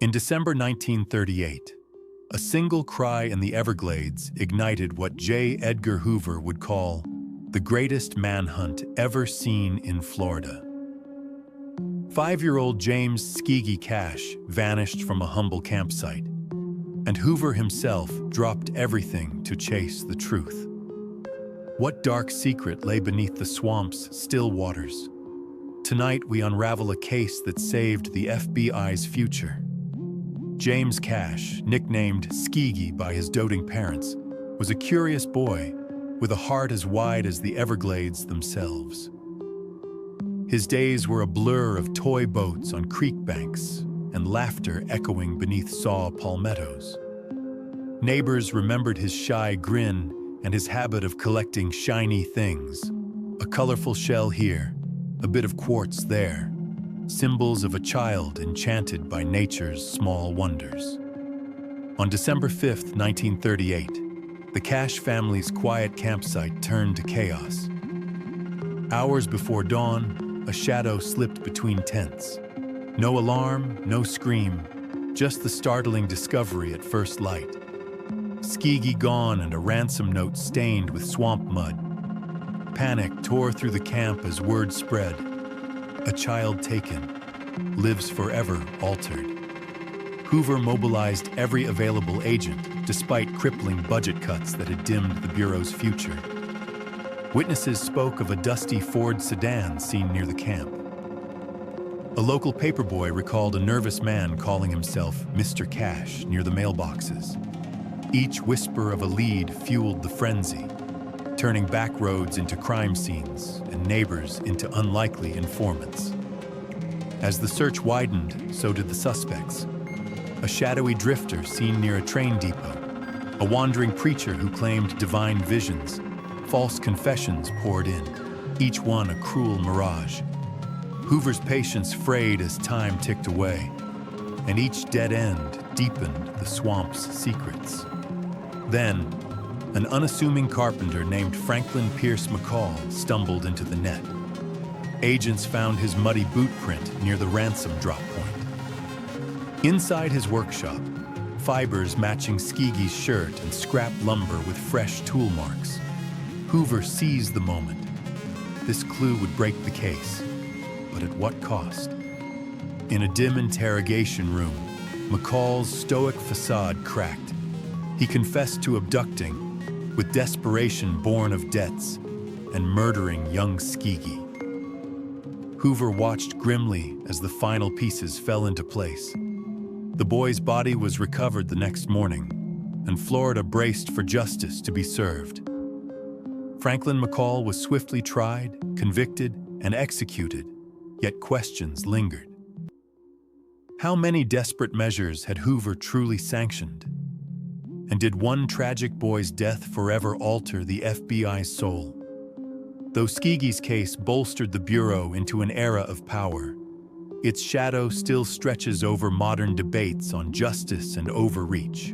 In December 1938, a single cry in the Everglades ignited what Edgar Hoover would call the greatest manhunt ever seen in Florida. 5-year-old James Skeegie Cash vanished from a humble campsite, and Hoover himself dropped everything to chase the truth. What dark secret lay beneath the swamp's still waters? Tonight we unravel a case that saved the FBI's future. James Cash, nicknamed Skeegie by his doting parents, was a curious boy with a heart as wide as the Everglades themselves. His days were a blur of toy boats on creek banks and laughter echoing beneath saw palmettos. Neighbors remembered his shy grin and his habit of collecting shiny things, a colorful shell here, a bit of quartz there, symbols of a child enchanted by nature's small wonders. On December 5, 1938, the Cash family's quiet campsite turned to chaos. Hours before dawn, a shadow slipped between tents. No alarm, no scream, just the startling discovery at first light. Skeegie gone and a ransom note stained with swamp mud. Panic tore through the camp as word spread. A child taken, lives forever altered. Hoover mobilized every available agent, despite crippling budget cuts that had dimmed the Bureau's future. Witnesses spoke of a dusty Ford sedan seen near the camp. A local paperboy recalled a nervous man calling himself Mr. Cash near the mailboxes. Each whisper of a lead fueled the frenzy, turning back roads into crime scenes and neighbors into unlikely informants. As the search widened, so did the suspects. A shadowy drifter seen near a train depot, a wandering preacher who claimed divine visions. False confessions poured in, each one a cruel mirage. Hoover's patience frayed as time ticked away, and each dead end deepened the swamp's secrets. Then, an unassuming carpenter named Franklin Pierce McCall stumbled into the net. Agents found his muddy boot print near the ransom drop point. Inside his workshop, fibers matching Skeegie's shirt and scrap lumber with fresh tool marks. Hoover seized the moment. This clue would break the case, but at what cost? In a dim interrogation room, McCall's stoic facade cracked. He confessed to abducting, with desperation born of debts, and murdering young Skeegie. Hoover watched grimly as the final pieces fell into place. The boy's body was recovered the next morning, and Florida braced for justice to be served. Franklin McCall was swiftly tried, convicted, and executed, yet questions lingered. How many desperate measures had Hoover truly sanctioned? And did one tragic boy's death forever alter the FBI's soul? Though Skeegie's case bolstered the Bureau into an era of power, its shadow still stretches over modern debates on justice and overreach.